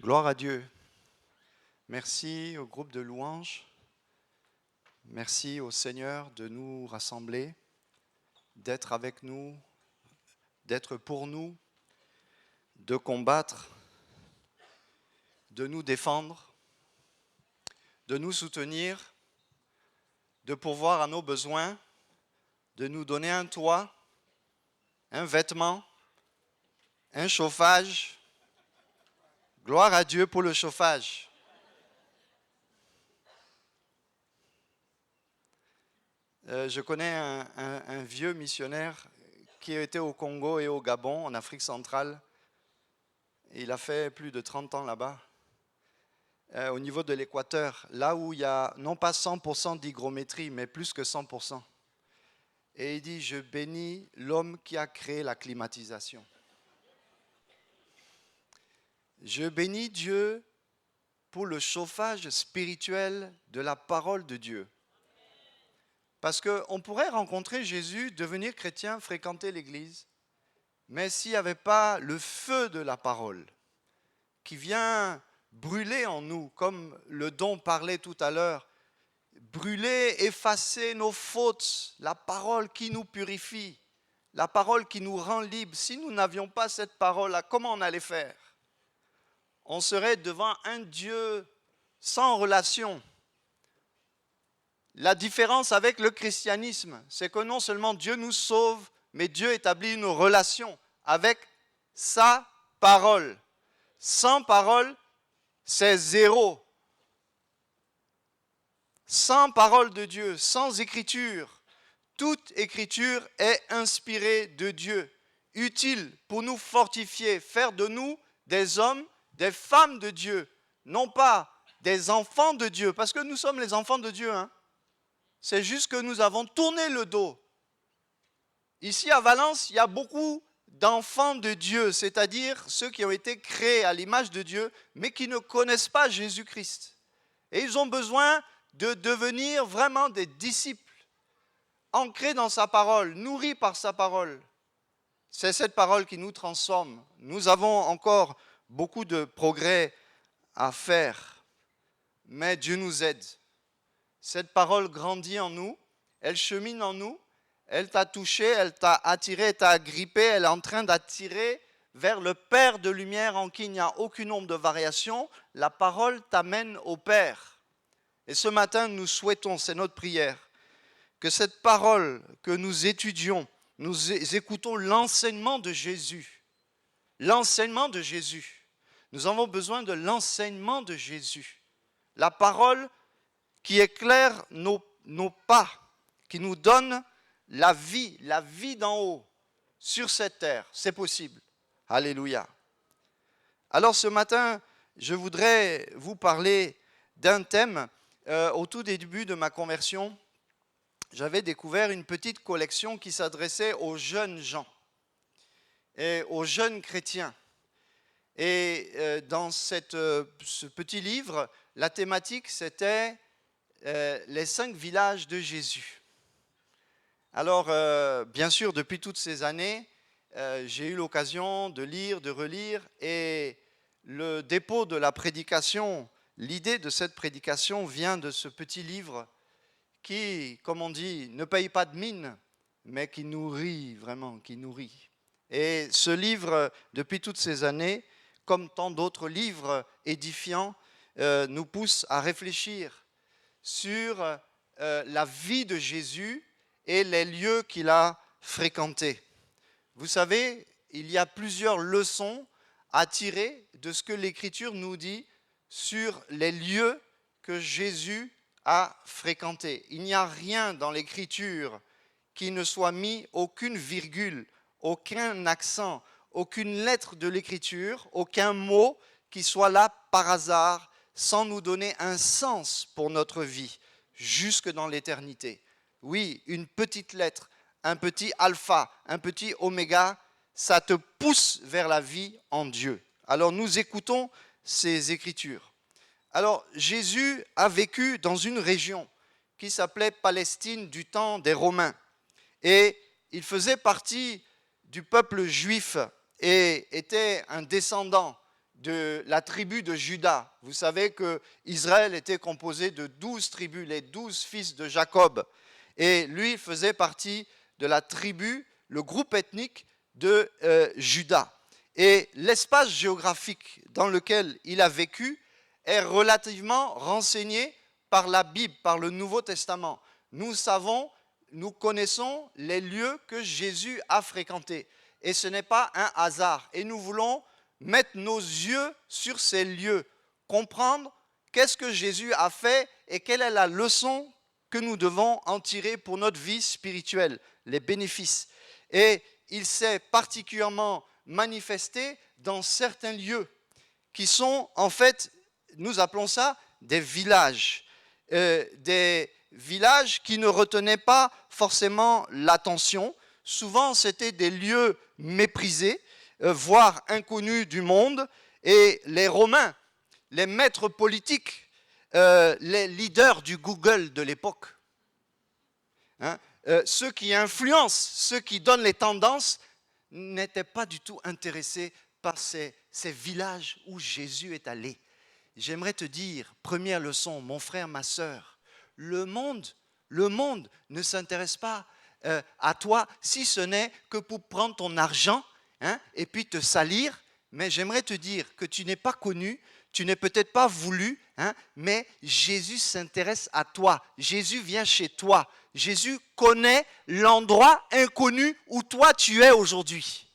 Gloire à Dieu. Merci au groupe de louanges. Merci au Seigneur de nous rassembler, d'être avec nous, d'être pour nous, de combattre, de nous défendre, de nous soutenir, de pourvoir à nos besoins, de nous donner un toit, un vêtement, un chauffage. Gloire à Dieu pour le chauffage. Je connais un vieux missionnaire qui était au Congo et au Gabon, en Afrique centrale. Il a fait plus de 30 ans là-bas, au niveau de l'équateur, là où il y a non pas 100% d'hygrométrie, mais plus que 100%. Et il dit, je bénis l'homme qui a créé la climatisation. Je bénis Dieu pour le chauffage spirituel de la parole de Dieu. Parce qu'on pourrait rencontrer Jésus, devenir chrétien, fréquenter l'église, mais s'il n'y avait pas le feu de la parole qui vient brûler en nous, comme le don parlait tout à l'heure, brûler, effacer nos fautes, la parole qui nous purifie, la parole qui nous rend libres. Si nous n'avions pas cette parole-là, comment on allait faire? On serait devant un Dieu sans relation. La différence avec le christianisme, c'est que non seulement Dieu nous sauve, mais Dieu établit une relation avec sa parole. Sans parole, c'est zéro. Sans parole de Dieu, sans écriture, toute écriture est inspirée de Dieu, utile pour nous fortifier, faire de nous des hommes, des femmes de Dieu, non pas des enfants de Dieu, parce que nous sommes les enfants de Dieu, hein. C'est juste que nous avons tourné le dos. Ici à Valence, il y a beaucoup d'enfants de Dieu, c'est-à-dire ceux qui ont été créés à l'image de Dieu, mais qui ne connaissent pas Jésus-Christ. Et ils ont besoin de devenir vraiment des disciples, ancrés dans sa parole, nourris par sa parole. C'est cette parole qui nous transforme. Nous avons encore beaucoup de progrès à faire, mais Dieu nous aide. Cette parole grandit en nous, elle chemine en nous, elle t'a touché, elle t'a attiré, elle t'a agrippé, elle est en train d'attirer vers le Père de lumière en qui il n'y a aucune ombre de variation. La parole t'amène au Père. Et ce matin, nous souhaitons, c'est notre prière, que cette parole que nous étudions, nous écoutons l'enseignement de Jésus. L'enseignement de Jésus. Nous avons besoin de l'enseignement de Jésus. La parole qui éclaire nos pas, qui nous donne la vie d'en haut, sur cette terre. C'est possible. Alléluia. Alors ce matin, je voudrais vous parler d'un thème. Au tout début de ma conversion, j'avais découvert une petite collection qui s'adressait aux jeunes gens et aux jeunes chrétiens. Et dans ce petit livre, la thématique, c'était les 5 villages de Jésus. Alors, bien sûr, depuis toutes ces années, j'ai eu l'occasion de lire, de relire, et le dépôt de la prédication, l'idée de cette prédication vient de ce petit livre qui, comme on dit, ne paye pas de mine, mais qui nourrit vraiment, qui nourrit. Et ce livre, depuis toutes ces années, comme tant d'autres livres édifiants, nous pousse à réfléchir sur la vie de Jésus et les lieux qu'il a fréquentés. Vous savez, il y a plusieurs leçons à tirer de ce que l'Écriture nous dit sur les lieux que Jésus a fréquentés. Il n'y a rien dans l'Écriture qui ne soit mis, aucune virgule, aucun accent, aucune lettre de l'Écriture, aucun mot qui soit là par hasard, sans nous donner un sens pour notre vie, jusque dans l'éternité. Oui, une petite lettre, un petit alpha, un petit oméga, ça te pousse vers la vie en Dieu. Alors nous écoutons ces Écritures. Alors Jésus a vécu dans une région qui s'appelait Palestine du temps des Romains. Et il faisait partie du peuple juif et était un descendant de la tribu de Juda. Vous savez que Israël était composé de 12 tribus, les 12 fils de Jacob. Et lui faisait partie de la tribu, le groupe ethnique de Juda. Et l'espace géographique dans lequel il a vécu est relativement renseigné par la Bible, par le Nouveau Testament. Nous connaissons les lieux que Jésus a fréquentés. Et ce n'est pas un hasard. Et nous voulons mettre nos yeux sur ces lieux, comprendre qu'est-ce que Jésus a fait et quelle est la leçon que nous devons en tirer pour notre vie spirituelle, les bénéfices. Et il s'est particulièrement manifesté dans certains lieux qui sont, en fait, nous appelons ça des villages. Des villages qui ne retenaient pas forcément l'attention. Souvent, c'était des lieux méprisés, voire inconnus du monde. Et les Romains, les maîtres politiques, les leaders du Google de l'époque, ceux qui influencent, ceux qui donnent les tendances, n'étaient pas du tout intéressés par ces villages où Jésus est allé. J'aimerais te dire, première leçon, mon frère, ma sœur, le monde ne s'intéresse pas à toi, si ce n'est que pour prendre ton argent et puis te salir. Mais j'aimerais te dire que tu n'es pas connu, tu n'es peut-être pas voulu, mais Jésus s'intéresse à toi. Jésus vient chez toi. Jésus connaît l'endroit inconnu où toi tu es aujourd'hui.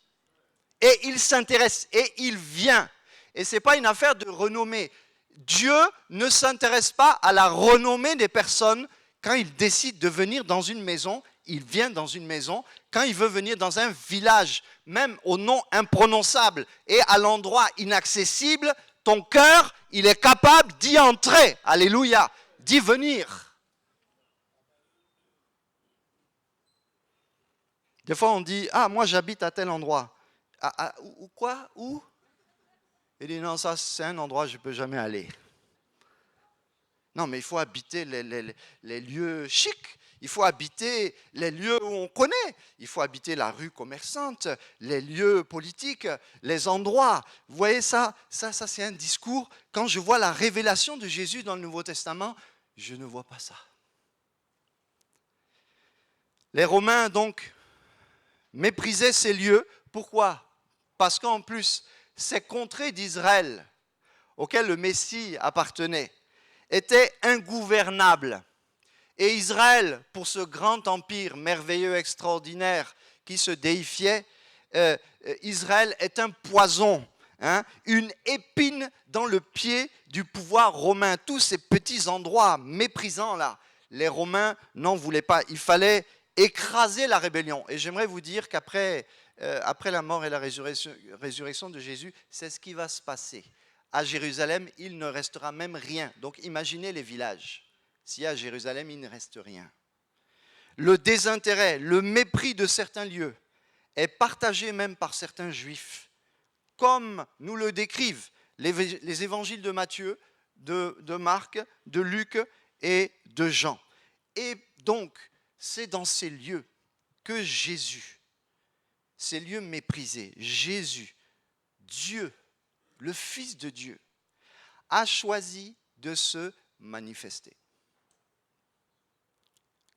Et il s'intéresse et il vient. Et ce n'est pas une affaire de renommée. Dieu ne s'intéresse pas à la renommée des personnes. Quand il décide de venir dans une maison, il vient dans une maison. Quand il veut venir dans un village, même au nom imprononçable et à l'endroit inaccessible, ton cœur, il est capable d'y entrer. Alléluia. D'y venir. Des fois, on dit, ah, moi j'habite à tel endroit. Où quoi? Où? Il dit, non, ça c'est un endroit où je ne peux jamais aller. Non, mais il faut habiter les lieux chics. Il faut habiter les lieux où on connaît. Il faut habiter la rue commerçante, les lieux politiques, les endroits. Vous voyez ça c'est un discours. Quand je vois la révélation de Jésus dans le Nouveau Testament, je ne vois pas ça. Les Romains, donc, méprisaient ces lieux. Pourquoi? Parce qu'en plus, ces contrées d'Israël, auxquelles le Messie appartenait, étaient ingouvernables. Et Israël, pour ce grand empire merveilleux, extraordinaire, qui se déifiait, Israël est un poison, une épine dans le pied du pouvoir romain. Tous ces petits endroits méprisants là, les Romains n'en voulaient pas. Il fallait écraser la rébellion. Et j'aimerais vous dire qu'après après la mort et la résurrection de Jésus, c'est ce qui va se passer. À Jérusalem, il ne restera même rien. Donc imaginez les villages. Si à Jérusalem, il ne reste rien. Le désintérêt, le mépris de certains lieux est partagé même par certains juifs, comme nous le décrivent les évangiles de Matthieu, de Marc, de Luc et de Jean. Et donc, c'est dans ces lieux que Jésus, ces lieux méprisés, Jésus, Dieu, le Fils de Dieu, a choisi de se manifester.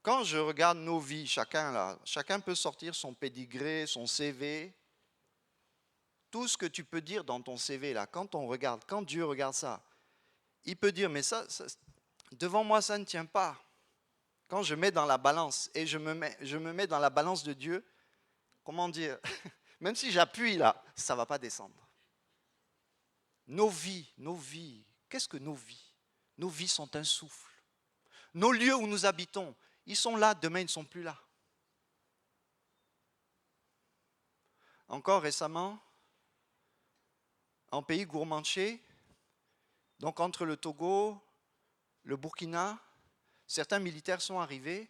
Quand je regarde nos vies, chacun peut sortir son pédigré, son CV, tout ce que tu peux dire dans ton CV, là, quand Dieu regarde ça, il peut dire, mais ça devant moi, ça ne tient pas. Quand je mets dans la balance, et je me mets dans la balance de Dieu, comment dire, même si j'appuie là, ça ne va pas descendre. Nos vies, qu'est-ce que nos vies? Nos vies sont un souffle. Nos lieux où nous habitons, ils sont là, demain ils ne sont plus là. Encore récemment, en pays gourmandier, donc entre le Togo, le Burkina, certains militaires sont arrivés,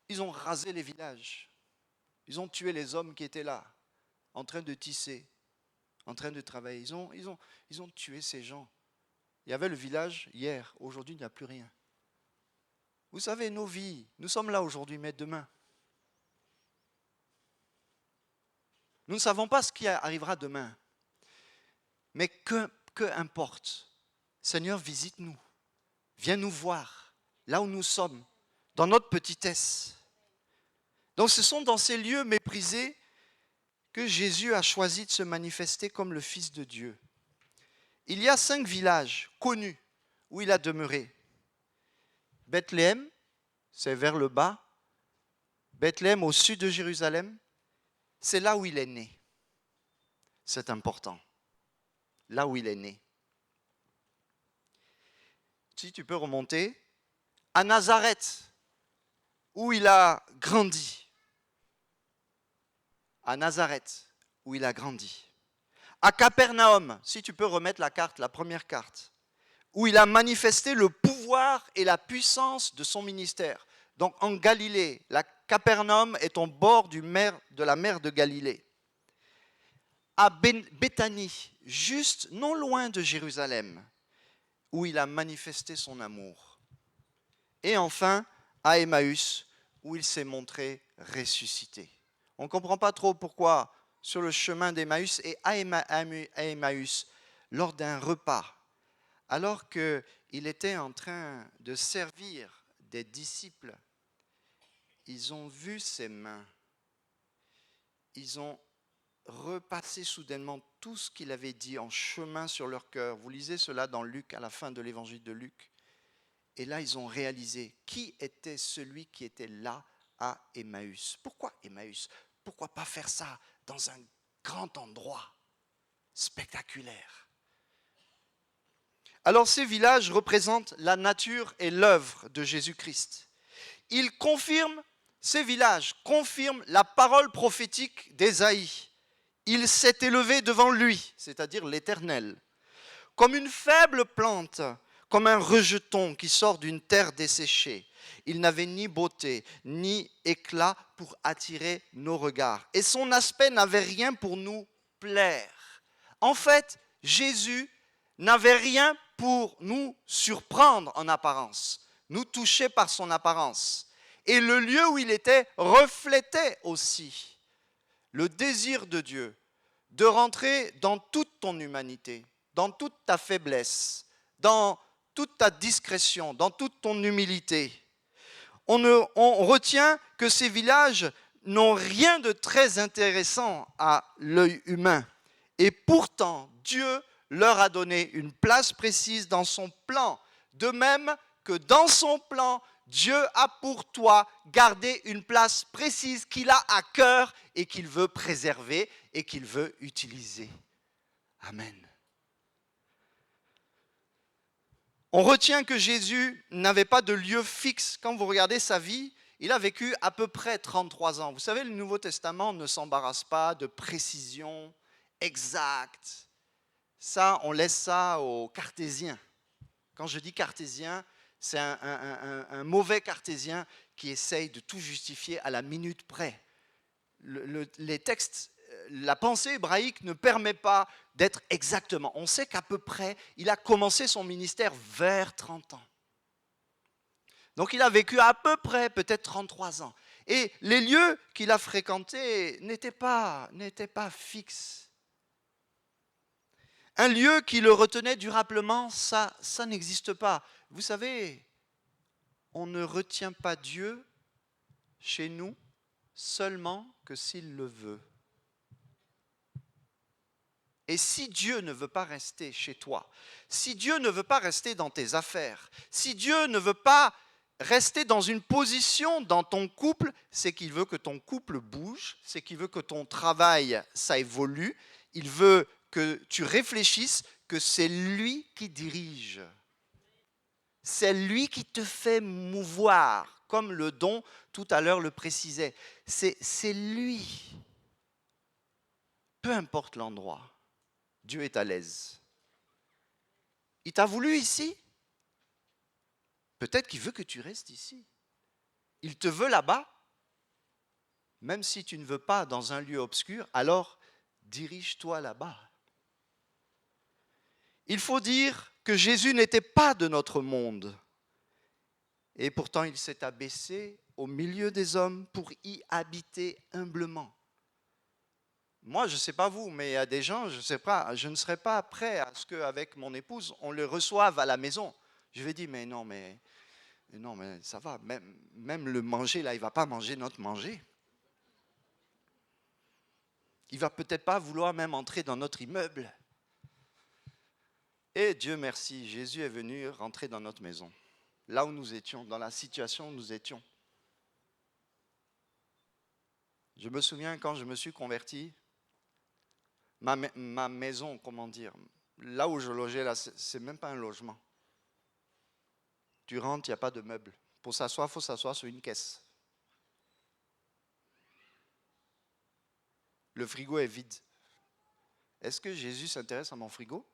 ils ont rasé les villages, ils ont tué les hommes qui étaient là, en train de tisser, en train de travailler. Ils ont tué ces gens. Il y avait le village hier, aujourd'hui il n'y a plus rien. Vous savez, nos vies, nous sommes là aujourd'hui, mais demain, nous ne savons pas ce qui arrivera demain. Mais que importe. Seigneur, visite-nous. Viens nous voir, là où nous sommes, dans notre petitesse. Donc ce sont dans ces lieux méprisés que Jésus a choisi de se manifester comme le Fils de Dieu. Il y a 5 villages connus où il a demeuré. Bethléem, c'est vers le bas. Bethléem, au sud de Jérusalem, c'est là où il est né. C'est important. Là où il est né. Si tu peux remonter, à Nazareth, où il a grandi. À Nazareth, où il a grandi. À Capernaum, si tu peux remettre la carte, la première carte, où il a manifesté le pouvoir et la puissance de son ministère. Donc en Galilée, la Capernaum est au bord de la mer de Galilée. À Béthanie, juste non loin de Jérusalem, où il a manifesté son amour. Et enfin, à Emmaüs, où il s'est montré ressuscité. On ne comprend pas trop pourquoi sur le chemin d'Emmaüs et à Emmaüs, lors d'un repas, alors qu'il était en train de servir des disciples, ils ont vu ses mains. Ils ont repassé soudainement tout ce qu'il avait dit en chemin sur leur cœur. Vous lisez cela dans Luc, à la fin de l'évangile de Luc. Et là, ils ont réalisé qui était celui qui était là à Emmaüs. Pourquoi Emmaüs? Pourquoi pas faire ça dans un grand endroit spectaculaire? Alors ces villages représentent la nature et l'œuvre de Jésus-Christ. Ces villages confirment la parole prophétique d'Ésaïe. Il s'est élevé devant lui, c'est-à-dire l'Éternel, comme une faible plante, comme un rejeton qui sort d'une terre desséchée. Il n'avait ni beauté, ni éclat pour attirer nos regards. Et son aspect n'avait rien pour nous plaire. En fait, Jésus n'avait rien pour nous surprendre en apparence, nous toucher par son apparence. Et le lieu où il était reflétait aussi le désir de Dieu de rentrer dans toute ton humanité, dans toute ta faiblesse, dans toute ta discrétion, dans toute ton humilité. On retient que ces villages n'ont rien de très intéressant à l'œil humain. Et pourtant, Dieu leur a donné une place précise dans son plan. De même que dans son plan, Dieu a pour toi gardé une place précise qu'il a à cœur et qu'il veut préserver et qu'il veut utiliser. Amen. On retient que Jésus n'avait pas de lieu fixe. Quand vous regardez sa vie, il a vécu à peu près 33 ans. Vous savez, le Nouveau Testament ne s'embarrasse pas de précision exacte. Ça, on laisse ça aux cartésiens. Quand je dis cartésien, c'est un mauvais cartésien qui essaye de tout justifier à la minute près. Les textes, la pensée hébraïque ne permet pas d'être exactement. On sait qu'à peu près, il a commencé son ministère vers 30 ans. Donc il a vécu à peu près peut-être 33 ans. Et les lieux qu'il a fréquentés n'étaient pas fixes. Un lieu qui le retenait durablement, ça n'existe pas. Vous savez, on ne retient pas Dieu chez nous seulement que s'il le veut. Et si Dieu ne veut pas rester chez toi, si Dieu ne veut pas rester dans tes affaires, si Dieu ne veut pas rester dans une position dans ton couple, c'est qu'il veut que ton couple bouge, c'est qu'il veut que ton travail, ça évolue, il veut que tu réfléchisses que c'est lui qui dirige. C'est lui qui te fait mouvoir, comme le don tout à l'heure le précisait. C'est lui. Peu importe l'endroit, Dieu est à l'aise. Il t'a voulu ici. Peut-être qu'il veut que tu restes ici. Il te veut là-bas. Même si tu ne veux pas dans un lieu obscur, alors dirige-toi là-bas. Il faut dire que Jésus n'était pas de notre monde. Et pourtant, il s'est abaissé au milieu des hommes pour y habiter humblement. Moi, je ne sais pas vous, mais il y a des gens, je sais pas, je ne serais pas prêt à ce qu'avec mon épouse, on le reçoive à la maison. Je vais dire, mais non, mais ça va, même le manger, là, il ne va pas manger notre manger. Il ne va peut-être pas vouloir même entrer dans notre immeuble. Et Dieu merci, Jésus est venu rentrer dans notre maison, là où nous étions, dans la situation où nous étions. Je me souviens quand je me suis converti, ma maison, comment dire, là où je logeais, là, c'est même pas un logement. Tu rentres, il n'y a pas de meubles. Pour s'asseoir, il faut s'asseoir sur une caisse. Le frigo est vide. Est-ce que Jésus s'intéresse à mon frigo?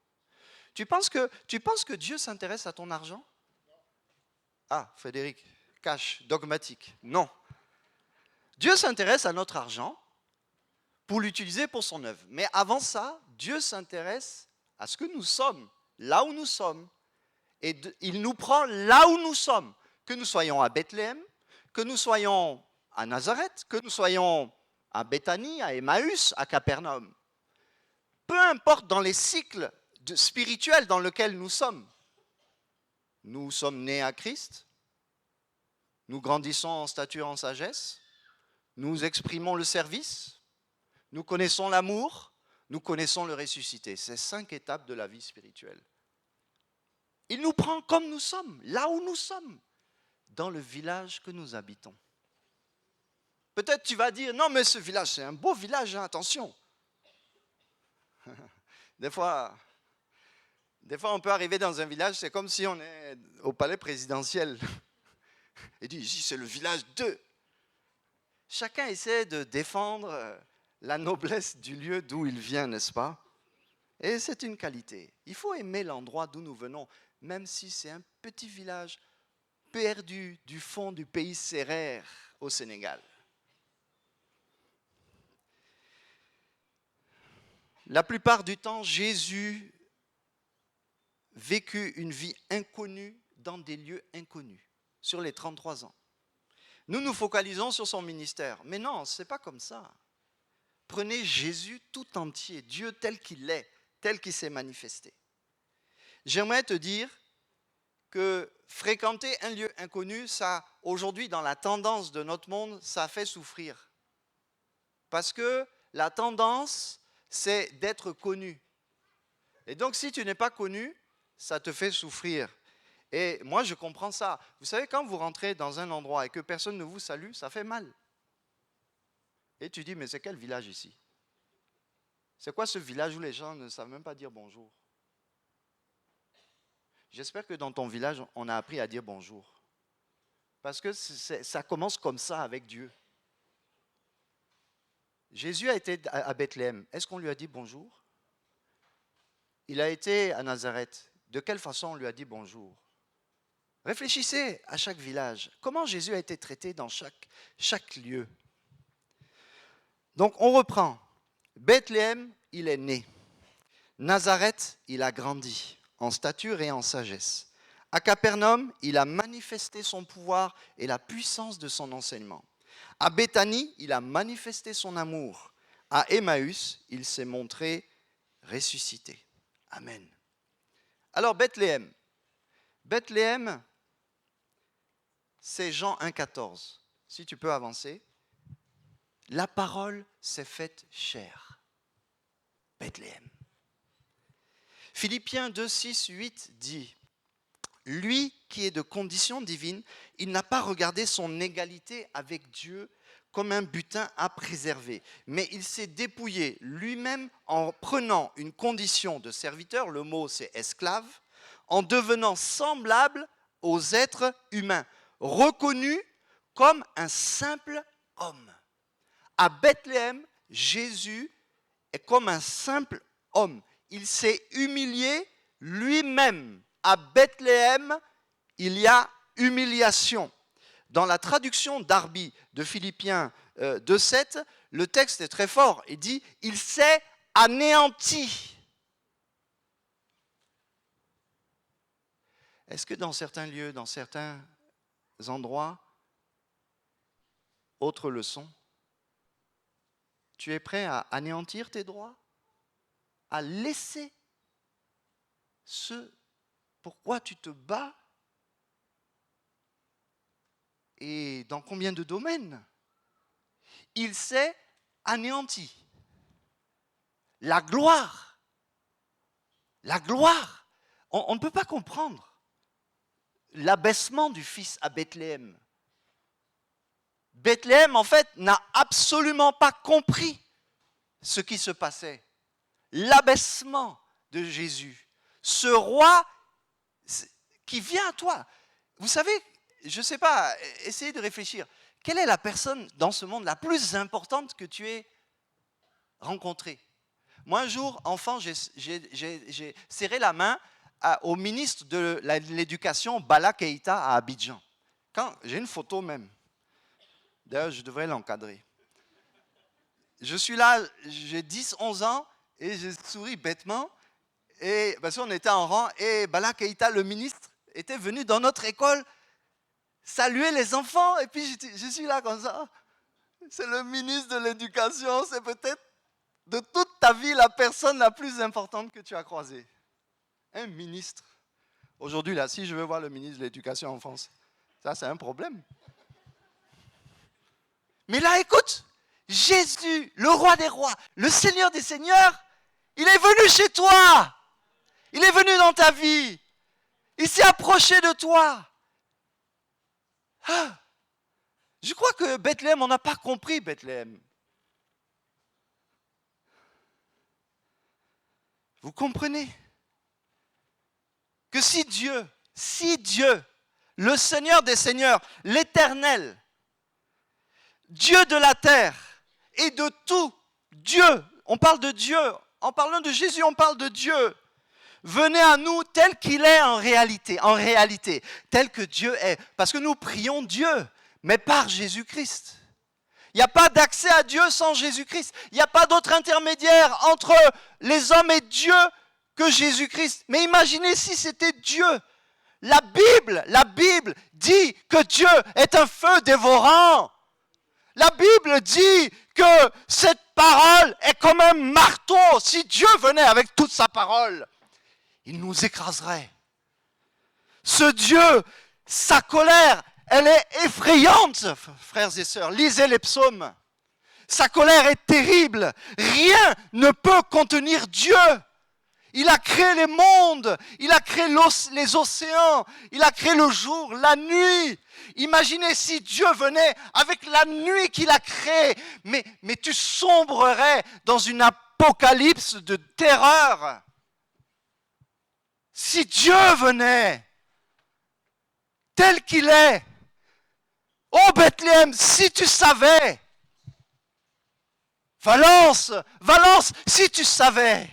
Tu penses que Dieu s'intéresse à ton argent? Ah, Frédéric, cash, dogmatique. Non. Dieu s'intéresse à notre argent pour l'utiliser pour son œuvre. Mais avant ça, Dieu s'intéresse à ce que nous sommes, là où nous sommes. Et il nous prend là où nous sommes. Que nous soyons à Bethléem, que nous soyons à Nazareth, que nous soyons à Béthanie, à Emmaüs, à Capernaum. Peu importe dans les cycles spirituels dans lesquels nous sommes. Nous sommes nés à Christ, nous grandissons en stature, en sagesse, nous exprimons le service, nous connaissons l'amour, nous connaissons le ressuscité. C'est 5 étapes de la vie spirituelle. Il nous prend comme nous sommes, là où nous sommes, dans le village que nous habitons. Peut-être tu vas dire, non mais ce village, c'est un beau village, hein, attention. Des fois, on peut arriver dans un village, c'est comme si on est au palais présidentiel. Et dit, ici c'est le village de. Chacun essaie de défendre la noblesse du lieu d'où il vient, n'est-ce pas? Et c'est une qualité. Il faut aimer l'endroit d'où nous venons, même si c'est un petit village perdu du fond du pays Sérère au Sénégal. La plupart du temps, Jésus vécut une vie inconnue dans des lieux inconnus, sur les 33 ans. Nous nous focalisons sur son ministère, mais non, ce n'est pas comme ça. Prenez Jésus tout entier, Dieu tel qu'il est, tel qu'il s'est manifesté. J'aimerais te dire que fréquenter un lieu inconnu, ça, aujourd'hui, dans la tendance de notre monde, ça fait souffrir. Parce que la tendance, c'est d'être connu. Et donc, si tu n'es pas connu, ça te fait souffrir. Et moi, je comprends ça. Vous savez, quand vous rentrez dans un endroit et que personne ne vous salue, ça fait mal. Et tu dis, mais c'est quel village ici? C'est quoi ce village où les gens ne savent même pas dire bonjour? J'espère que dans ton village, on a appris à dire bonjour. Parce que ça commence comme ça avec Dieu. Jésus a été à Bethléem. Est-ce qu'on lui a dit bonjour? Il a été à Nazareth. De quelle façon on lui a dit bonjour? Réfléchissez à chaque village. Comment Jésus a été traité dans chaque lieu? Donc on reprend. Bethléem, il est né. Nazareth, il a grandi en stature et en sagesse. À Capernaum, il a manifesté son pouvoir et la puissance de son enseignement. À Béthanie, il a manifesté son amour. À Emmaüs, il s'est montré ressuscité. Amen. Alors Bethléem. Bethléem, c'est Jean 1,14. Si tu peux avancer. La parole s'est faite chair. Bethléem. Philippiens 2, 6, 8 dit, « Lui qui est de condition divine, il n'a pas regardé son égalité avec Dieu comme un butin à préserver, mais il s'est dépouillé lui-même en prenant une condition de serviteur, le mot c'est esclave, en devenant semblable aux êtres humains, reconnu comme un simple homme. » À Bethléem, Jésus est comme un simple homme. Il s'est humilié lui-même. À Bethléem, il y a humiliation. Dans la traduction d'Arby de Philippiens 2,7, le texte est très fort. Il dit « Il s'est anéanti ». Est-ce que dans certains lieux, dans certains endroits, autre leçon, tu es prêt à anéantir tes droits, à laisser ce pourquoi tu te bats, et dans combien de domaines il s'est anéanti. La gloire, on ne peut pas comprendre l'abaissement du Fils à Bethléem. Bethléem, en fait, n'a absolument pas compris ce qui se passait. L'abaissement de Jésus. Ce roi qui vient à toi. Vous savez, je ne sais pas, essayez de réfléchir. Quelle est la personne dans ce monde la plus importante que tu aies rencontrée? Moi, un jour, enfant, j'ai serré la main au ministre de l'Éducation, Bala Keïta, à Abidjan. J'ai une photo même. D'ailleurs, je devrais l'encadrer. Je suis là, j'ai 10, 11 ans, et je souris bêtement. Et parce qu'on était en rang, et Bala Keïta, le ministre, était venu dans notre école saluer les enfants. Et puis, je suis là comme ça. C'est le ministre de l'Éducation, c'est peut-être de toute ta vie la personne la plus importante que tu as croisée. Un ministre. Aujourd'hui, là, si je veux voir le ministre de l'Éducation en France, ça, c'est un problème. Mais là, écoute, Jésus, le roi des rois, le Seigneur des seigneurs, il est venu chez toi. Il est venu dans ta vie. Il s'est approché de toi. Ah, je crois que Bethléem, on n'a pas compris Bethléem. Vous comprenez que si Dieu, le Seigneur des seigneurs, l'Éternel, Dieu de la terre et de tout, Dieu, on parle de Dieu, en parlant de Jésus, on parle de Dieu, venez à nous tel qu'il est en réalité, tel que Dieu est. Parce que nous prions Dieu, mais par Jésus-Christ. Il n'y a pas d'accès à Dieu sans Jésus-Christ. Il n'y a pas d'autre intermédiaire entre les hommes et Dieu que Jésus-Christ. Mais imaginez si c'était Dieu. La Bible dit que Dieu est un feu dévorant. La Bible dit que cette parole est comme un marteau. Si Dieu venait avec toute sa parole, il nous écraserait. Ce Dieu, sa colère, elle est effrayante, frères et sœurs. Lisez les psaumes. Sa colère est terrible. Rien ne peut contenir Dieu. Il a créé les mondes, il a créé les océans, il a créé le jour, la nuit. Imaginez si Dieu venait avec la nuit qu'il a créée, mais tu sombrerais dans une apocalypse de terreur. Si Dieu venait tel qu'il est, oh Bethléem, si tu savais, Valence, si tu savais,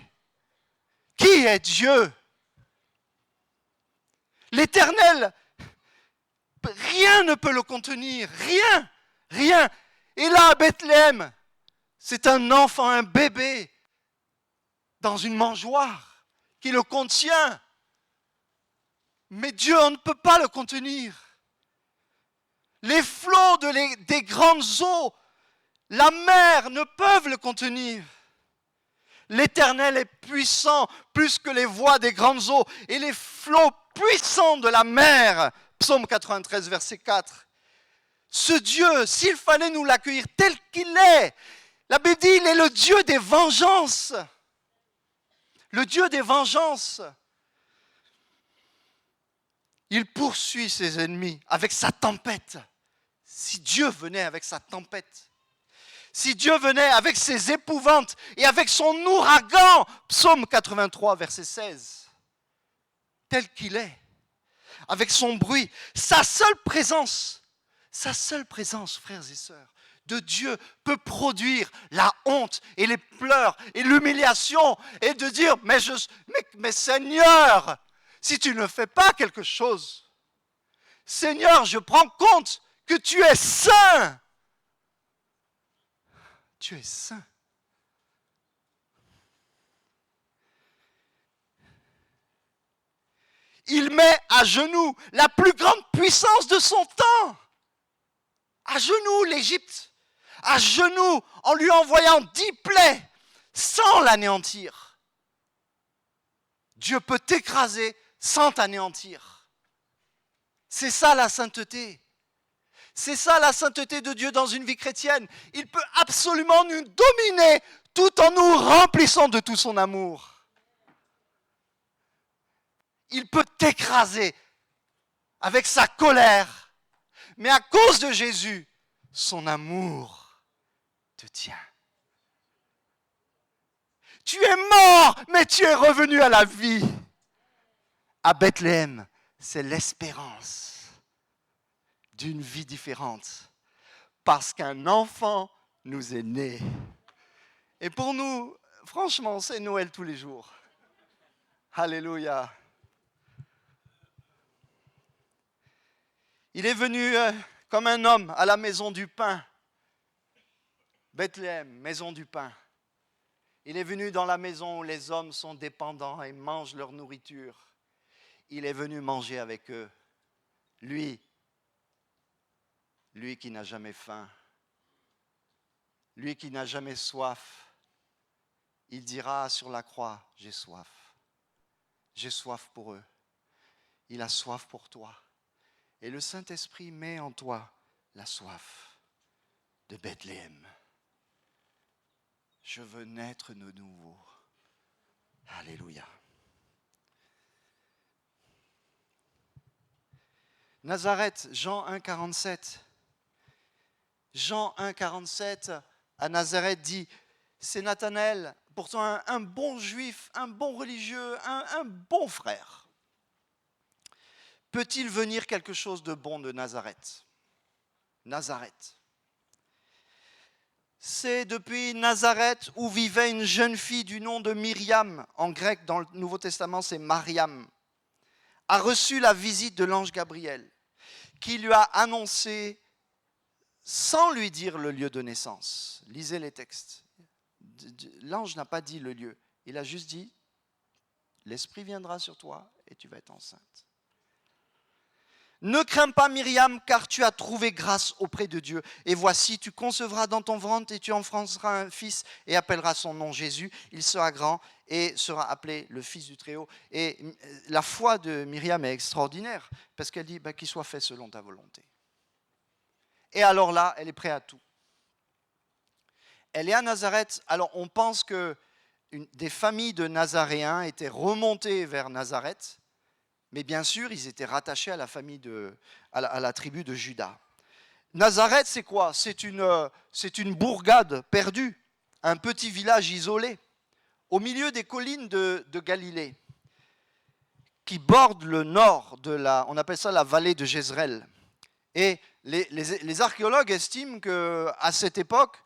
qui est Dieu? L'Éternel, rien ne peut le contenir, rien. Et là, à Bethléem, c'est un enfant, un bébé, dans une mangeoire qui le contient. Mais Dieu, on ne peut pas le contenir. Les flots des grandes eaux, la mer ne peuvent le contenir. L'Éternel est puissant plus que les voies des grandes eaux et les flots puissants de la mer. Psaume 93, verset 4. Ce Dieu, s'il fallait nous l'accueillir tel qu'il est, la Bible dit, il est le Dieu des vengeances. Le Dieu des vengeances. Il poursuit ses ennemis avec sa tempête. Si Dieu venait avec sa tempête, si Dieu venait avec ses épouvantes et avec son ouragan, Psaume 83, verset 16, tel qu'il est, avec son bruit, sa seule présence, frères et sœurs, de Dieu peut produire la honte et les pleurs et l'humiliation et de dire, mais Seigneur, si tu ne fais pas quelque chose, Seigneur, je prends compte que tu es saint. Tu es saint. Il met à genoux la plus grande puissance de son temps. À genoux l'Égypte. à genoux, en lui envoyant 10 plaies, sans l'anéantir. Dieu peut t'écraser sans t'anéantir. C'est ça la sainteté. C'est ça la sainteté de Dieu dans une vie chrétienne. Il peut absolument nous dominer tout en nous remplissant de tout son amour. Il peut t'écraser avec sa colère. Mais à cause de Jésus, son amour te tient. Tu es mort, mais tu es revenu à la vie. À Bethléem, c'est l'espérance d'une vie différente. Parce qu'un enfant nous est né. Et pour nous, franchement, c'est Noël tous les jours. Alléluia. Il est venu comme un homme à la maison du pain. Bethléem, maison du pain. Il est venu dans la maison où les hommes sont dépendants et mangent leur nourriture. Il est venu manger avec eux. Lui qui n'a jamais faim, lui qui n'a jamais soif, il dira sur la croix, j'ai soif. J'ai soif pour eux. Il a soif pour toi. Et le Saint-Esprit met en toi la soif de Bethléem. Je veux naître de nouveau. Alléluia. Nazareth, Jean 1, 47. Jean 1, 47, à Nazareth dit, c'est Nathanaël, pourtant un bon juif, un bon religieux, un bon frère. Peut-il venir quelque chose de bon de Nazareth? Nazareth. C'est depuis Nazareth où vivait une jeune fille du nom de Myriam, en grec dans le Nouveau Testament c'est Mariam, a reçu la visite de l'ange Gabriel, qui lui a annoncé sans lui dire le lieu de naissance. Lisez les textes. L'ange n'a pas dit le lieu. Il a juste dit, l'Esprit viendra sur toi et tu vas être enceinte. Ne crains pas Myriam, car tu as trouvé grâce auprès de Dieu. Et voici, tu concevras dans ton ventre et tu enfanteras un fils et appelleras son nom Jésus. Il sera grand et sera appelé le Fils du Très-Haut. Et la foi de Myriam est extraordinaire, parce qu'elle dit, qu'il soit fait selon ta volonté. Et alors là, elle est prête à tout. Elle est à Nazareth. Alors on pense que des familles de Nazaréens étaient remontées vers Nazareth, mais bien sûr, ils étaient rattachés à la famille à la tribu de Juda. Nazareth, c'est quoi? C'est une bourgade perdue, un petit village isolé, au milieu des collines de Galilée, qui borde le nord on appelle ça la vallée de Jézreel. Et les archéologues estiment qu'à cette époque,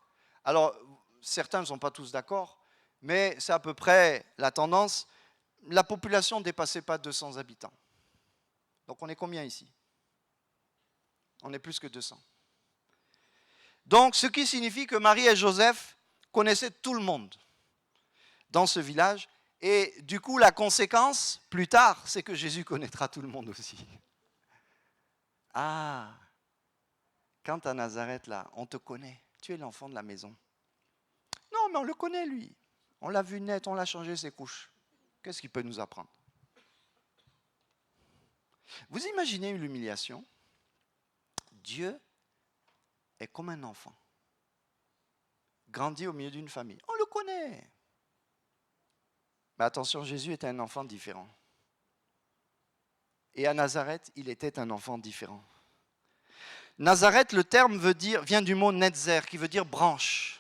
alors certains ne sont pas tous d'accord, mais c'est à peu près la tendance, la population ne dépassait pas 200 habitants. Donc on est combien ici? On est plus que 200. Donc ce qui signifie que Marie et Joseph connaissaient tout le monde dans ce village. Et du coup, la conséquence, plus tard, c'est que Jésus connaîtra tout le monde aussi. Ah, quand à Nazareth, là, on te connaît, tu es l'enfant de la maison. Non, mais on le connaît, lui. On l'a vu naître, on l'a changé ses couches. Qu'est-ce qu'il peut nous apprendre? Vous imaginez l'humiliation? Dieu est comme un enfant, grandi au milieu d'une famille. On le connaît. Mais attention, Jésus était un enfant différent. Et à Nazareth, il était un enfant différent. Nazareth, le terme vient du mot netzer, qui veut dire branche.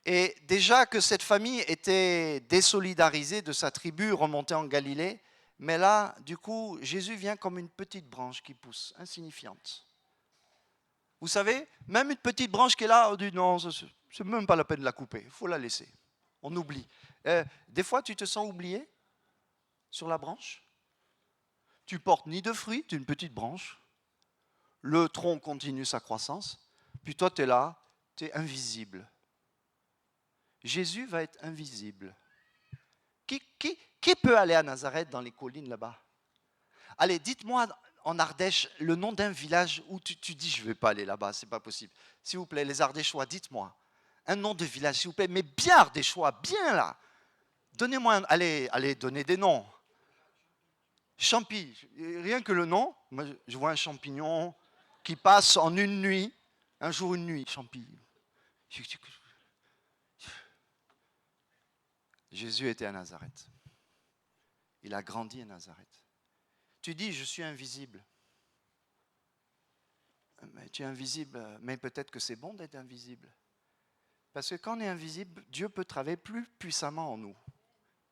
Et déjà que cette famille était désolidarisée de sa tribu remontée en Galilée, mais là, du coup, Jésus vient comme une petite branche qui pousse, insignifiante. Vous savez, même une petite branche qui est là, on dit non, c'est même pas la peine de la couper, il faut la laisser. On oublie. Des fois, tu te sens oublié sur la branche. Tu portes ni de fruits, tu es une petite branche. Le tronc continue sa croissance. Puis toi, tu es là, tu es invisible. Jésus va être invisible. Qui peut aller à Nazareth dans les collines là-bas? Allez, dites-moi en Ardèche le nom d'un village où tu dis, je ne vais pas aller là-bas, c'est pas possible. S'il vous plaît, les Ardéchois, dites-moi. Un nom de village, s'il vous plaît, mais bien Ardéchois, bien là. Donnez-moi, allez, donnez des noms. Champy, rien que le nom, moi, je vois un champignon qui passe en une nuit, un jour, une nuit, Champy. Jésus était à Nazareth. Il a grandi à Nazareth. Tu dis, je suis invisible. Mais tu es invisible, mais peut-être que c'est bon d'être invisible. Parce que quand on est invisible, Dieu peut travailler plus puissamment en nous,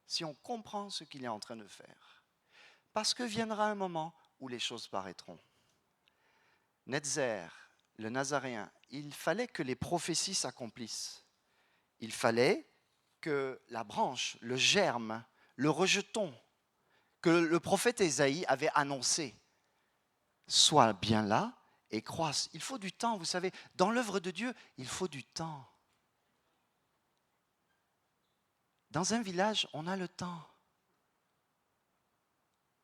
si on comprend ce qu'il est en train de faire. Parce que viendra un moment où les choses paraîtront. Netzer, le Nazaréen, il fallait que les prophéties s'accomplissent. Il fallait que la branche, le germe, le rejeton, que le prophète Ésaïe avait annoncé, soit bien là et croisse. Il faut du temps, vous savez. Dans l'œuvre de Dieu, il faut du temps. Dans un village, on a le temps.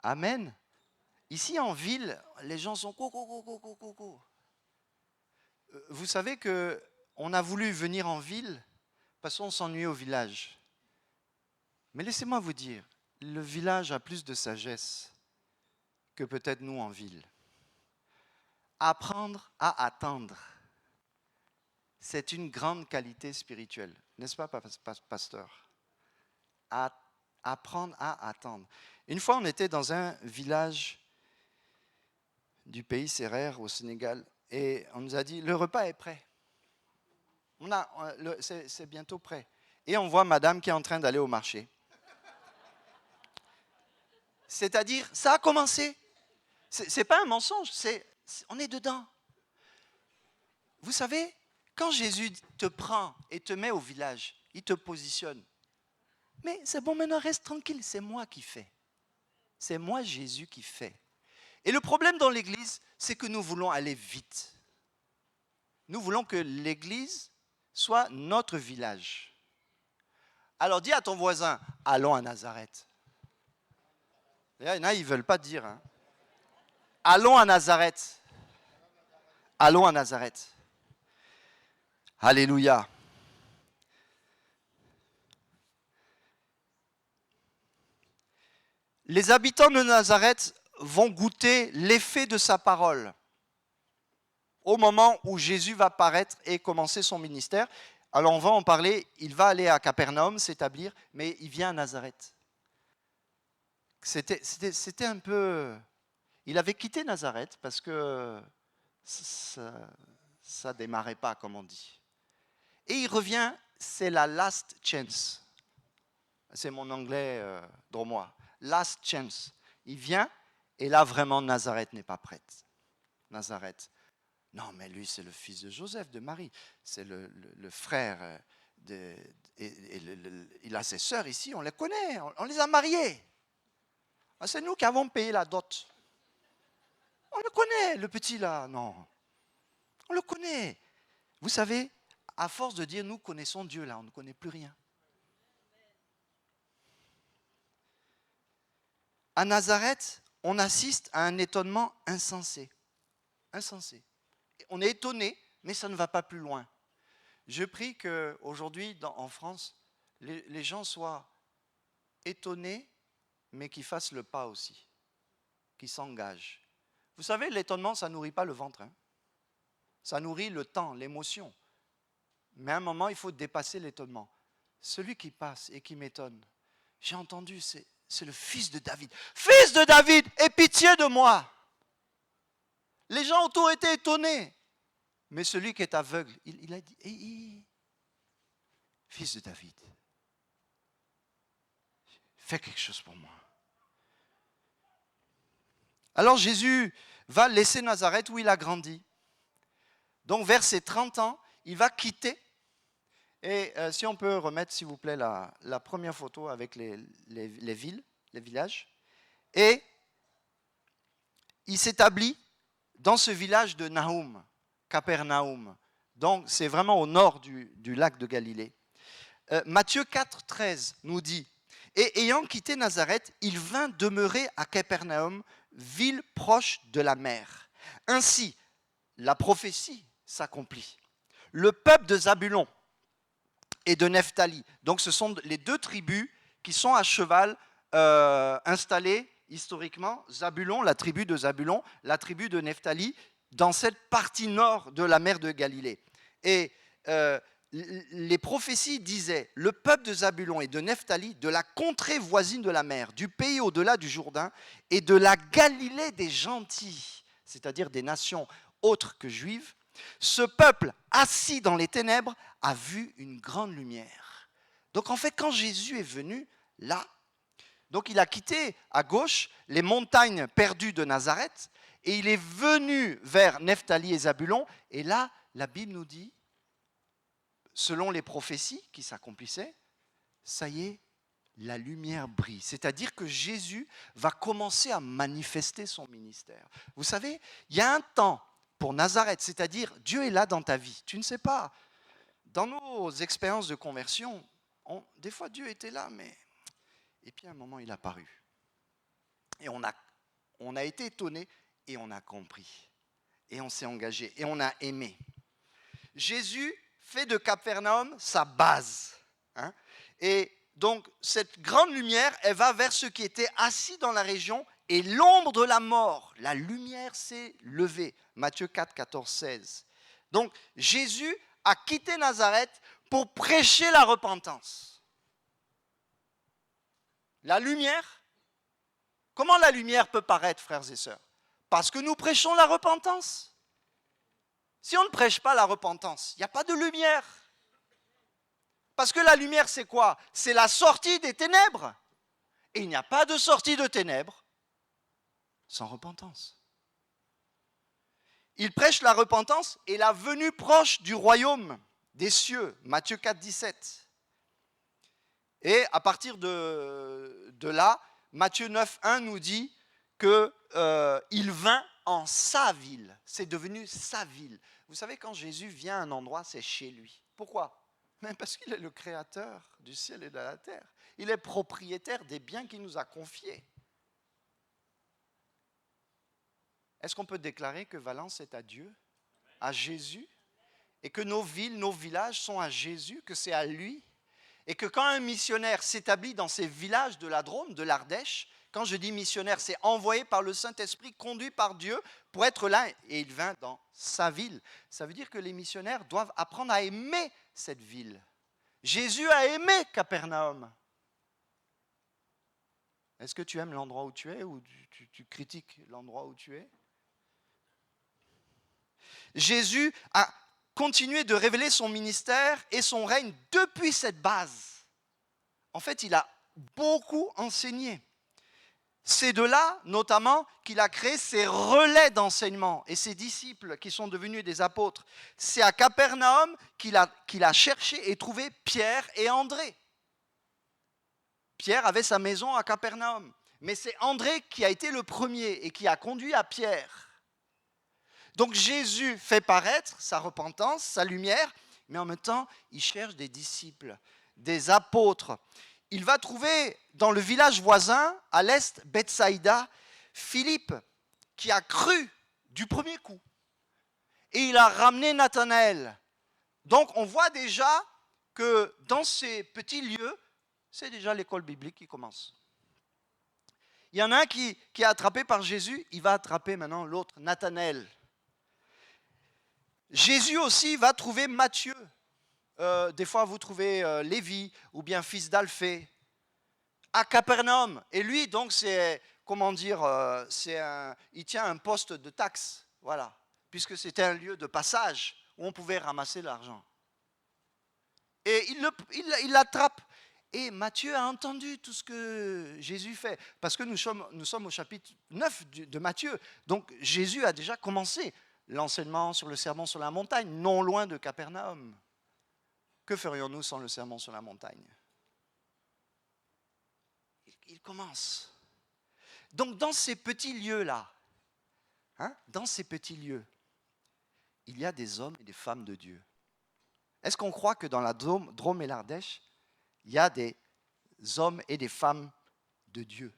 Amen. Ici, en ville, les gens sont co. Vous savez qu'on a voulu venir en ville parce qu'on s'ennuyait au village. Mais laissez-moi vous dire, le village a plus de sagesse que peut-être nous en ville. Apprendre à attendre, c'est une grande qualité spirituelle. N'est-ce pas, pasteur? Apprendre à attendre. Une fois, on était dans un village du pays Sérère, au Sénégal, et on nous a dit, le repas est prêt. C'est bientôt prêt. Et on voit madame qui est en train d'aller au marché. C'est-à-dire, ça a commencé. C'est pas un mensonge, on est dedans. Vous savez, quand Jésus te prend et te met au village, il te positionne. Mais c'est bon, maintenant reste tranquille, c'est moi qui fais. C'est moi Jésus qui fais. Et le problème dans l'église, c'est que nous voulons aller vite. Nous voulons que l'église soit notre village. Alors dis à ton voisin, allons à Nazareth. Il y en a, ils ne veulent pas dire. Hein. Allons à Nazareth. Allons à Nazareth. Alléluia. Les habitants de Nazareth vont goûter l'effet de sa parole au moment où Jésus va paraître et commencer son ministère. Alors on va en parler, il va aller à Capernaum s'établir, mais il vient à Nazareth. C'était un peu... Il avait quitté Nazareth parce que ça ne démarrait pas, comme on dit. Et il revient, c'est la last chance. C'est mon anglais dromois. Last chance. Il vient, et là vraiment Nazareth n'est pas prête. Nazareth. Non, mais lui c'est le fils de Joseph, de Marie. C'est le frère. Il a ses sœurs ici, on les connaît, on les a mariées. C'est nous qui avons payé la dot. On le connaît, le petit là, non. On le connaît. Vous savez, à force de dire nous connaissons Dieu là, on ne connaît plus rien. À Nazareth, on assiste à un étonnement insensé. Insensé. On est étonné, mais ça ne va pas plus loin. Je prie qu'aujourd'hui, en France, les gens soient étonnés, mais qu'ils fassent le pas aussi, qu'ils s'engagent. Vous savez, l'étonnement, ça ne nourrit pas le ventre. Hein. Ça nourrit le temps, l'émotion. Mais à un moment, il faut dépasser l'étonnement. Celui qui passe et qui m'étonne, j'ai entendu, c'est le fils de David. Fils de David, aie pitié de moi. Les gens autour étaient étonnés. Mais celui qui est aveugle, il a dit, fils de David, fais quelque chose pour moi. Alors Jésus va laisser Nazareth où il a grandi. Donc vers ses 30 ans, il va quitter. Et si on peut remettre, s'il vous plaît, la première photo avec les villes, les villages. Et il s'établit dans ce village de Naoum, Capernaum. Donc c'est vraiment au nord du lac de Galilée. Matthieu 4, 13 nous dit, « Et ayant quitté Nazareth, il vint demeurer à Capernaum, ville proche de la mer. Ainsi, la prophétie s'accomplit. Le peuple de Zabulon et de Nephtali, donc ce sont les deux tribus qui sont à cheval installées historiquement, Zabulon, la tribu de Zabulon, la tribu de Nephtali, dans cette partie nord de la mer de Galilée. Et les prophéties disaient, le peuple de Zabulon et de Nephtali, de la contrée voisine de la mer, du pays au-delà du Jourdain, et de la Galilée des gentils, c'est-à-dire des nations autres que juives, ce peuple assis dans les ténèbres a vu une grande lumière. Donc en fait, quand Jésus est venu, là, donc il a quitté à gauche les montagnes perdues de Nazareth, et il est venu vers Nephtali et Zabulon, et là, la Bible nous dit, selon les prophéties qui s'accomplissaient, ça y est, la lumière brille. C'est-à-dire que Jésus va commencer à manifester son ministère. Vous savez, il y a un temps pour Nazareth, c'est-à-dire Dieu est là dans ta vie. Tu ne sais pas, dans nos expériences de conversion, des fois Dieu était là, mais... Et puis à un moment, il a apparu. Et on a été étonné et on a compris. Et on s'est engagé et on a aimé. Jésus fait de Capernaum sa base. Hein? Et donc, cette grande lumière, elle va vers ceux qui étaient assis dans la région et l'ombre de la mort. La lumière s'est levée. Matthieu 4, 14, 16. Donc, Jésus a quitté Nazareth pour prêcher la repentance. La lumière, comment la lumière peut paraître, frères et sœurs? Parce que nous prêchons la repentance. Si on ne prêche pas la repentance, il n'y a pas de lumière. Parce que la lumière, c'est quoi? C'est la sortie des ténèbres. Et il n'y a pas de sortie de ténèbres sans repentance. Il prêche la repentance et la venue proche du royaume des cieux. Matthieu 4, 17. Et à partir de là, Matthieu 9, 1 nous dit qu'il vint en sa ville. C'est devenu sa ville. Vous savez, quand Jésus vient à un endroit, c'est chez lui. Pourquoi? Mais parce qu'il est le créateur du ciel et de la terre. Il est propriétaire des biens qu'il nous a confiés. Est-ce qu'on peut déclarer que Valence est à Dieu, à Jésus, et que nos villes, nos villages sont à Jésus, que c'est à lui, et que quand un missionnaire s'établit dans ces villages de la Drôme, de l'Ardèche, quand je dis missionnaire, c'est envoyé par le Saint-Esprit, conduit par Dieu pour être là, et il vint dans sa ville. Ça veut dire que les missionnaires doivent apprendre à aimer cette ville. Jésus a aimé Capernaum. Est-ce que tu aimes l'endroit où tu es ou tu critiques l'endroit où tu es? Jésus a continué de révéler son ministère et son règne depuis cette base. En fait, il a beaucoup enseigné. C'est de là, notamment, qu'il a créé ses relais d'enseignement et ses disciples qui sont devenus des apôtres. C'est à Capernaum qu'il a cherché et trouvé Pierre et André. Pierre avait sa maison à Capernaum, mais c'est André qui a été le premier et qui a conduit à Pierre. Donc Jésus fait paraître sa repentance, sa lumière, mais en même temps, il cherche des disciples, des apôtres. Il va trouver dans le village voisin, à l'est, Bethsaïda, Philippe, qui a cru du premier coup. Et il a ramené Nathanaël. Donc on voit déjà que dans ces petits lieux, c'est déjà l'école biblique qui commence. Il y en a un qui est attrapé par Jésus, il va attraper maintenant l'autre, Nathanaël. Jésus aussi va trouver Matthieu. Des fois, vous trouvez Lévi ou bien fils d'Alphée à Capernaum. Et lui, donc, c'est, comment dire, il tient un poste de taxe, voilà, puisque c'était un lieu de passage où on pouvait ramasser l'argent. Et il l'attrape. Et Matthieu a entendu tout ce que Jésus fait, parce que nous sommes au chapitre 9 de Matthieu. Donc, Jésus a déjà commencé l'enseignement sur le sermon sur la montagne, non loin de Capernaum. Que ferions-nous sans le sermon sur la montagne? Il commence. Donc dans ces petits lieux-là, dans ces petits lieux, il y a des hommes et des femmes de Dieu. Est-ce qu'on croit que dans la Drôme et l'Ardèche, il y a des hommes et des femmes de Dieu.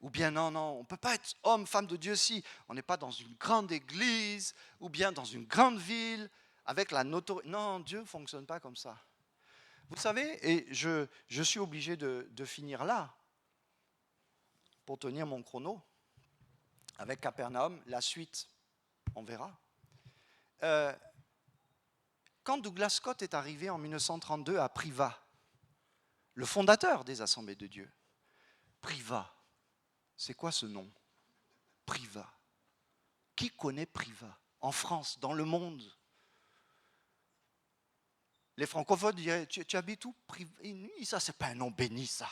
Ou bien non, on ne peut pas être homme, femme de Dieu si on n'est pas dans une grande église ou bien dans une grande ville avec la notoriété. Non, Dieu ne fonctionne pas comme ça. Vous savez, et je suis obligé de finir là pour tenir mon chrono. Avec Capernaum, la suite, on verra. Quand Douglas Scott est arrivé en 1932 à Privas, le fondateur des Assemblées de Dieu, Privas, c'est quoi ce nom? Privas. Qui connaît Privas en France, dans le monde? Les francophones diraient, tu habites où? Ça, c'est pas un nom béni, ça.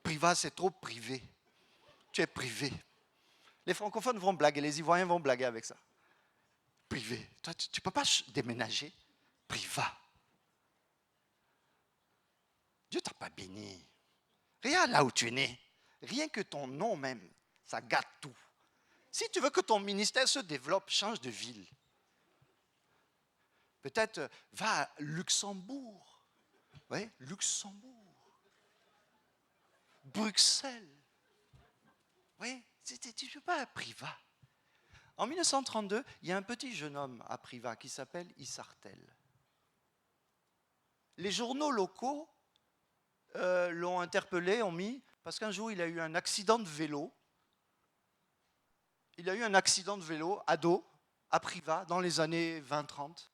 Privas, c'est trop privé. Tu es privé. Les francophones vont blaguer, les Ivoiriens vont blaguer avec ça. Privé. Toi, tu ne peux pas déménager. Privas. Dieu t'a pas béni. Regarde là où tu es né. Rien que ton nom même, ça gâte tout. Si tu veux que ton ministère se développe, change de ville. Peut-être va à Luxembourg. Oui, Luxembourg. Bruxelles. Oui, tu ne peux pas à Privas. En 1932, il y a un petit jeune homme à Privas qui s'appelle Issartel. Les journaux locaux l'ont interpellé, ont mis, parce qu'un jour il a eu un accident de vélo. Il a eu un accident de vélo, ado, à Privas, dans les années 20-30,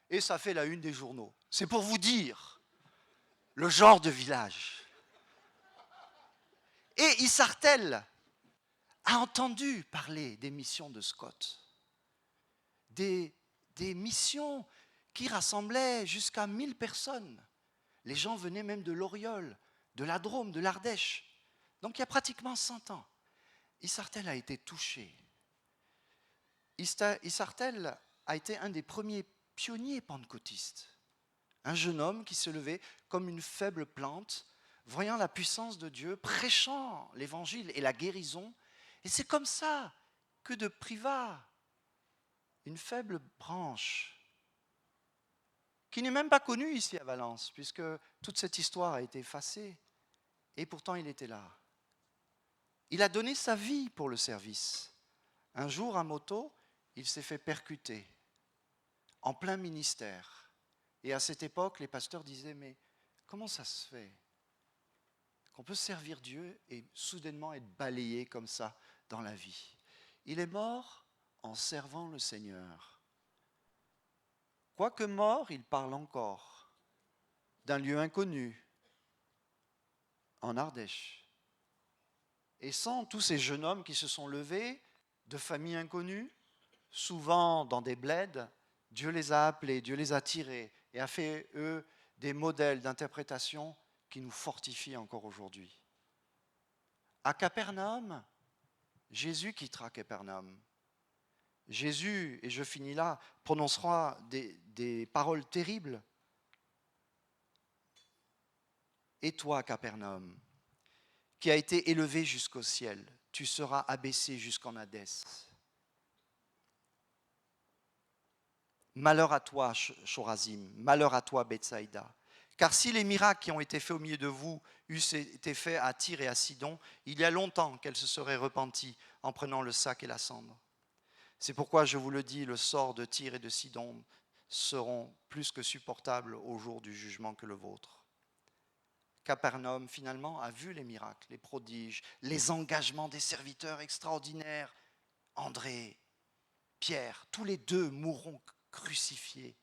et ça fait la une des journaux. C'est pour vous dire le genre de village. Et Issartel a entendu parler des missions de Scott, des missions qui rassemblaient jusqu'à 1000 personnes. Les gens venaient même de l'Oriol, de la Drôme, de l'Ardèche. Donc il y a pratiquement 100 ans. Issartel a été touché. Issartel a été un des premiers pionniers pentecôtistes. Un jeune homme qui se levait comme une faible plante, voyant la puissance de Dieu, prêchant l'évangile et la guérison. Et c'est comme ça que de Privas, une faible branche, qui n'est même pas connue ici à Valence, puisque toute cette histoire a été effacée, et pourtant il était là. Il a donné sa vie pour le service. Un jour, à moto, il s'est fait percuter, en plein ministère. Et à cette époque, les pasteurs disaient, mais comment ça se fait qu'on peut servir Dieu et soudainement être balayé comme ça dans la vie? Il est mort en servant le Seigneur. Quoique mort, il parle encore d'un lieu inconnu, en Ardèche. Et sans tous ces jeunes hommes qui se sont levés, de familles inconnues, souvent dans des bleds, Dieu les a appelés, Dieu les a tirés et a fait, eux, des modèles d'interprétation qui nous fortifient encore aujourd'hui. À Capernaum, Jésus quittera Capernaum. Jésus, et je finis là, prononcera des paroles terribles. Et toi, Capernaum, qui a été élevé jusqu'au ciel, tu seras abaissé jusqu'en Hadès. Malheur à toi, Chorazim, malheur à toi, Bethsaïda. Car si les miracles qui ont été faits au milieu de vous eussent été faits à Tyr et à Sidon, il y a longtemps qu'elles se seraient repenties en prenant le sac et la cendre. C'est pourquoi je vous le dis, le sort de Tyr et de Sidon seront plus que supportables au jour du jugement que le vôtre. Capernaum, finalement, a vu les miracles, les prodiges, les engagements des serviteurs extraordinaires. André, Pierre, tous les deux mourront crucifiés,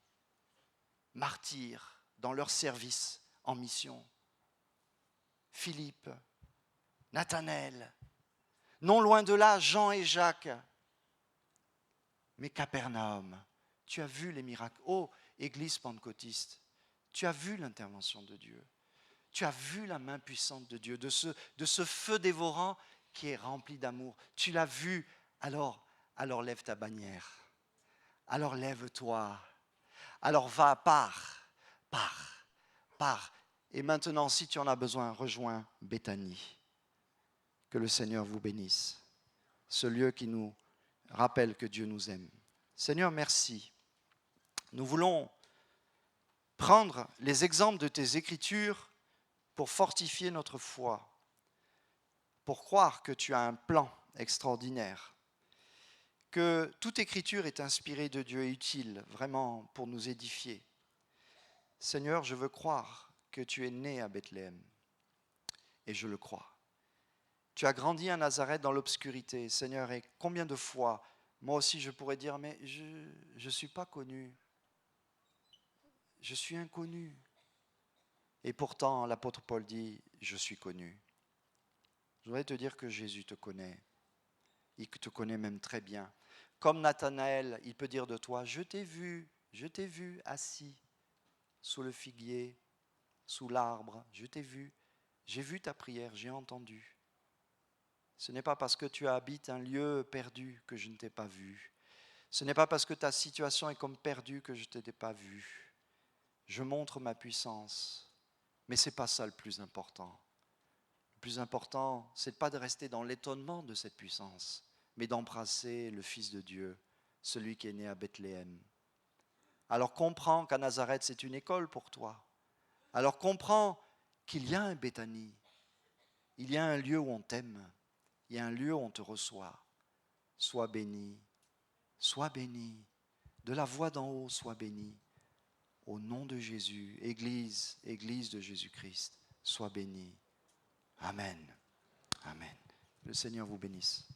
martyrs dans leur service en mission. Philippe, Nathanaël, non loin de là, Jean et Jacques. Mais Capernaum, tu as vu les miracles. Oh, Église pentecôtiste, tu as vu l'intervention de Dieu. Tu as vu la main puissante de Dieu, de ce feu dévorant qui est rempli d'amour. Tu l'as vu, alors lève ta bannière. Alors lève-toi. Alors va, pars. Et maintenant, si tu en as besoin, rejoins Béthanie. Que le Seigneur vous bénisse. Ce lieu qui nous rappelle que Dieu nous aime. Seigneur, merci. Nous voulons prendre les exemples de tes Écritures pour fortifier notre foi, pour croire que tu as un plan extraordinaire, que toute écriture est inspirée de Dieu et utile vraiment pour nous édifier. Seigneur, je veux croire que tu es né à Bethléem, et je le crois. Tu as grandi à Nazareth dans l'obscurité, Seigneur, et combien de fois, moi aussi je pourrais dire, mais je ne suis pas connu, je suis inconnu. Et pourtant, l'apôtre Paul dit, je suis connu. Je voudrais te dire que Jésus te connaît, il te connaît même très bien. Comme Nathanaël, il peut dire de toi, je t'ai vu assis sous le figuier, sous l'arbre, je t'ai vu, j'ai vu ta prière, j'ai entendu. Ce n'est pas parce que tu habites un lieu perdu que je ne t'ai pas vu. Ce n'est pas parce que ta situation est comme perdue que je ne t'ai pas vu. Je montre ma puissance, mais ce n'est pas ça le plus important. Le plus important, ce n'est pas de rester dans l'étonnement de cette puissance, mais d'embrasser le Fils de Dieu, celui qui est né à Bethléem. Alors comprends qu'à Nazareth, c'est une école pour toi. Alors comprends qu'il y a un Béthanie, il y a un lieu où on t'aime, il y a un lieu où on te reçoit. Sois béni, de la voix d'en haut, sois béni. Au nom de Jésus, Église de Jésus-Christ, sois béni. Amen. Amen. Le Seigneur vous bénisse.